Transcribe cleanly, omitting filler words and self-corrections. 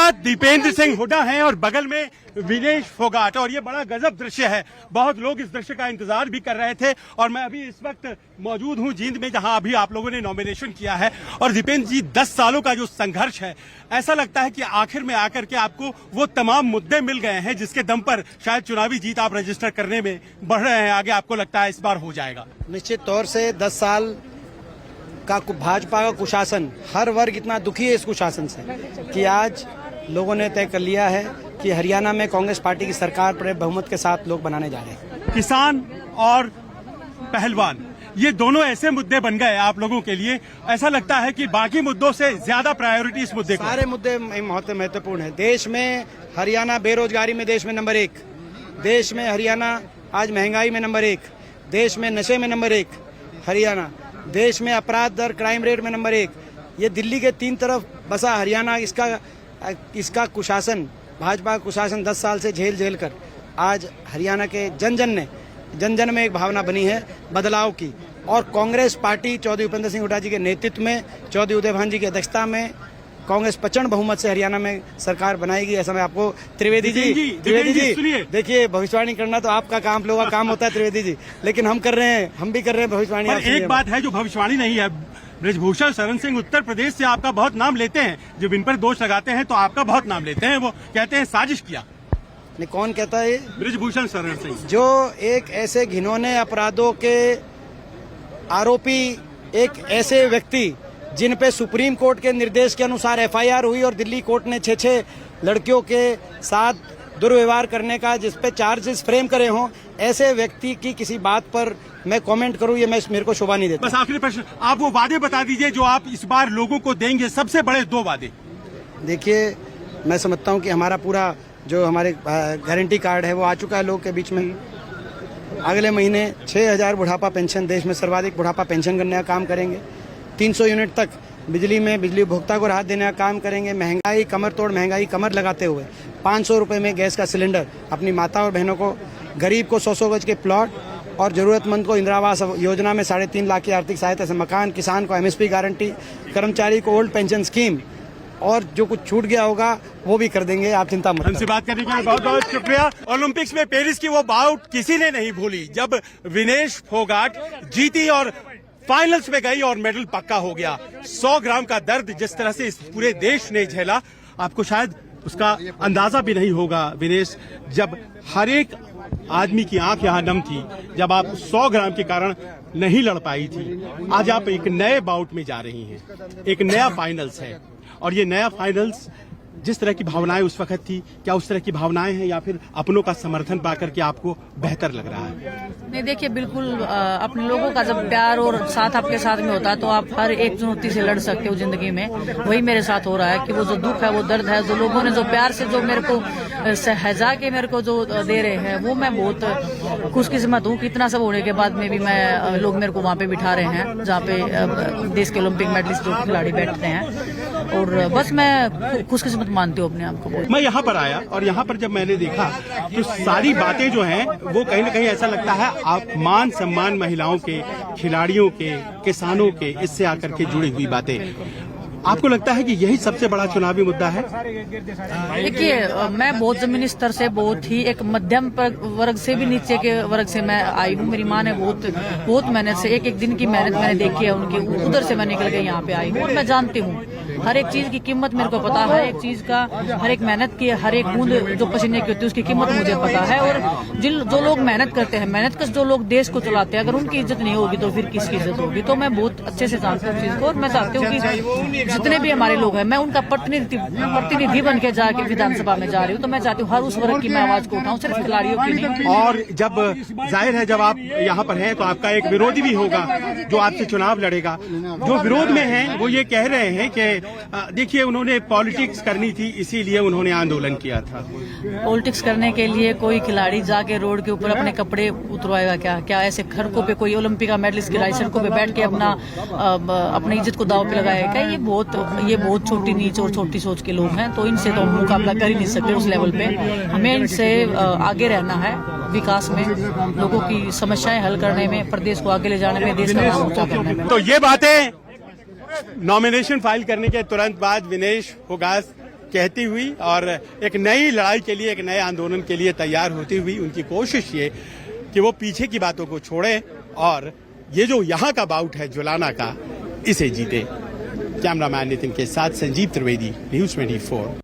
साथ दीपेंद्र सिंह हुड्डा हैं और बगल में विनेश फोगाट, और ये बड़ा गजब दृश्य है। बहुत लोग इस दृश्य का इंतजार भी कर रहे थे और मैं अभी इस वक्त मौजूद हूं जींद में, जहां अभी आप लोगों ने नॉमिनेशन किया है। और दीपेंद्र जी, 10 सालों का जो संघर्ष है, ऐसा लगता है कि आखिर में आकर के आपको वो तमाम मुद्दे मिल गए हैं जिसके दम पर शायद चुनावी जीत आप रजिस्टर करने में बढ़ रहे हैं आगे। आपको लगता है इस बार हो जाएगा? निश्चित तौर से 10 साल का भाजपा का कुशासन, हर वर्ग इतना दुखी है इस कुशासन से कि आज लोगों ने तय कर लिया है कि हरियाणा में कांग्रेस पार्टी की सरकार पर बहुमत के साथ लोग बनाने जा रहे हैं। किसान और पहलवान, ये दोनों ऐसे मुद्दे बन गए आप लोगों के लिए, ऐसा लगता है कि बाकी मुद्दों से ज्यादा प्रायोरिटी इस मुद्दे को? सारे मुद्दे महत्वपूर्ण है। देश में हरियाणा बेरोजगारी में देश में नंबर 1, देश में हरियाणा आज महंगाई में नंबर 1, देश में नशे में नंबर 1 हरियाणा, देश में अपराध दर क्राइम रेट में नंबर 1। ये दिल्ली के 3 तरफ बसा हरियाणा, इसका कुशासन, भाजपा का कुशासन 10 साल से झेल कर आज हरियाणा के जन जन में एक भावना बनी है बदलाव की। और कांग्रेस पार्टी चौधरी भूपेंद्र सिंह हुड्डा जी के नेतृत्व में, चौधरी उदय भान जी की अध्यक्षता में कांग्रेस प्रचंड बहुमत से हरियाणा में सरकार बनाएगी। ऐसा मैं आपको त्रिवेदी जी देखिए, भविष्यवाणी करना तो आपका काम, लोगों का काम होता है त्रिवेदी जी, लेकिन हम कर रहे हैं, हम भी कर रहे हैं भविष्यवाणी। एक बात है जो भविष्यवाणी नहीं है, बृजभूषण शरण सिंह उत्तर प्रदेश से आपका बहुत नाम लेते हैं, जब इन पर दोष लगाते हैं तो आपका बहुत नाम लेते हैं। वो कहते हैं साजिश किया। नहीं, कौन कहता है? बृजभूषण शरण सिंह, जो एक ऐसे घिनौने अपराधों के आरोपी, एक ऐसे व्यक्ति जिन पे सुप्रीम कोर्ट के निर्देश के अनुसार एफआईआर हुई और दिल्ली कोर्ट ने 6 लड़कियों के साथ दुर्व्यवहार करने का जिस पे चार्जेस फ्रेम करे हों, ऐसे व्यक्ति की किसी बात पर मैं कमेंट करूं, ये मेरे को शोभा नहीं देता। बस आखिरी प्रश्न, आप वो वादे बता दीजिए जो आप इस बार लोगों को देंगे, सबसे बड़े 2 वादे। देखिए, मैं समझता हूं कि हमारा पूरा जो हमारे गारंटी कार्ड है वो आ चुका है लोगों के बीच में। अगले महीने 6000 बुढ़ापा पेंशन, देश में सर्वाधिक बुढ़ापा पेंशन करने का काम करेंगे। 300 यूनिट तक बिजली उपभोक्ता को राहत देने का काम करेंगे। महंगाई कमर लगाते हुए 500 रुपए में गैस का सिलेंडर अपनी माता और बहनों को, गरीब को 100 गज के प्लॉट और जरूरतमंद को इंदिरा आवास योजना में 3.5 लाख की आर्थिक सहायता से मकान, किसान को एमएसपी गारंटी, कर्मचारी को ओल्ड पेंशन स्कीम, और जो कुछ छूट गया होगा वो भी कर देंगे, आप चिंता मत। हमसे बात करने के लिए बहुत बहुत शुक्रिया। ओलंपिक्स में पेरिस की वो बाउट किसी ने नहीं भूली, जब विनेश फोगाट जीती और फाइनल्स में गई और मेडल पक्का हो गया। 100 ग्राम का दर्द जिस तरह से इस पूरे देश ने झेला, आपको शायद उसका अंदाजा भी नहीं होगा विनेश, जब हर एक आदमी की आंख यहाँ नम थी जब आप 100 ग्राम के कारण नहीं लड़ पाई थी। आज आप एक नए बाउट में जा रही हैं, एक नया फाइनल्स है, और ये नया फाइनल्स जिस तरह की भावनाएं उस वक्त थी, क्या उस तरह की भावनाएं हैं या फिर अपनों का समर्थन पाकर के आपको बेहतर लग रहा है? नहीं, देखिए, बिल्कुल अपने लोगों का जब प्यार और साथ आपके साथ में होता है तो आप हर एक चुनौती से लड़ सकते हो जिंदगी में। वही मेरे साथ हो रहा है कि वो जो दुख है, वो दर्द है, जो लोगों ने जो प्यार से जो मेरे को सहजा के मेरे को जो दे रहे हैं, वो मैं बहुत खुशकिस्मत हूँ कि इतना सब होने के बाद में भी मैं लोग मेरे को वहाँ पे बिठा रहे हैं जहाँ पे देश के ओलंपिक मेडलिस्ट जो खिलाड़ी बैठते हैं, और बस मैं खुशकिस्मत मानती हूँ अपने आप को। मैं यहाँ पर आया और यहाँ पर जब मैंने देखा तो सारी बातें जो हैं वो कहीं न कहीं ऐसा लगता है आप मान सम्मान महिलाओं के, खिलाड़ियों के, किसानों के, इससे आकर के जुड़ी हुई बातें। आपको लगता है कि यही सबसे बड़ा चुनावी मुद्दा है? देखिए, मैं बहुत जमीनी स्तर से, बहुत ही एक मध्यम वर्ग से भी नीचे के वर्ग से मैं आई हूँ। मेरी माँ ने बहुत मेहनत से, एक दिन की मेहनत मैंने देखी है उनकी, उधर से मैं निकल के यहाँ पे आई हूँ। और मैं जानती हूँ हर एक चीज की कीमत, मेरे को पता है हर एक चीज का, हर एक मेहनत की, हर एक बूंद जो पसीने की होती है उसकी कीमत मुझे पता है। और जो लोग मेहनत करते हैं, मेहनत जो लोग देश को चलाते हैं, अगर उनकी इज्जत नहीं होगी तो फिर किसकी इज्जत होगी? तो मैं बहुत अच्छे से जानती हूँ चीज को, और मैं चाहती हूँ कि जितने भी हमारे लोग हैं, मैं उनका प्रतिनिधि बन के जाके विधानसभा में जा रही हूँ, तो मैं चाहती हूँ हर उस वर्ग की मैं आवाज को उठाऊं, सिर्फ खिलाड़ियों की नहीं। और जब जाहिर है जब आप यहाँ पर हैं तो आपका एक विरोधी भी होगा जो आपसे चुनाव लड़ेगा। जो विरोध में है वो ये कह रहे हैं कि देखिए, उन्होंने पॉलिटिक्स करनी थी इसीलिए उन्होंने आंदोलन किया था। पॉलिटिक्स करने के लिए कोई खिलाड़ी जाके रोड के ऊपर अपने कपड़े उतरवाएगा क्या ऐसे सड़कों पे कोई ओलंपिक का मेडलिस्ट खिलाड़ी सड़कों पे बैठ के अपनी इज्जत को दांव पे लगाएगा क्या? ये बहुत छोटी नीच और छोटी सोच के लोग हैं, तो इनसे तो हम मुकाबला कर ही नहीं सकते उस लेवल पे। हमें इनसे आगे रहना है, विकास में, लोगों की समस्याएं हल करने में, प्रदेश को आगे ले जाने में, देश का नाम ऊंचा करने में। तो ये बातें नॉमिनेशन फाइल करने के तुरंत बाद विनेश फोगाट कहती हुई और एक नई लड़ाई के लिए, एक नए आंदोलन के लिए तैयार होती हुई उनकी कोशिश ये कि वो पीछे की बातों को छोड़े और ये जो यहाँ का बाउट है जुलाना का, इसे जीते। कैमरामैन नितिन के साथ संजीव त्रिवेदी, न्यूज़ 24।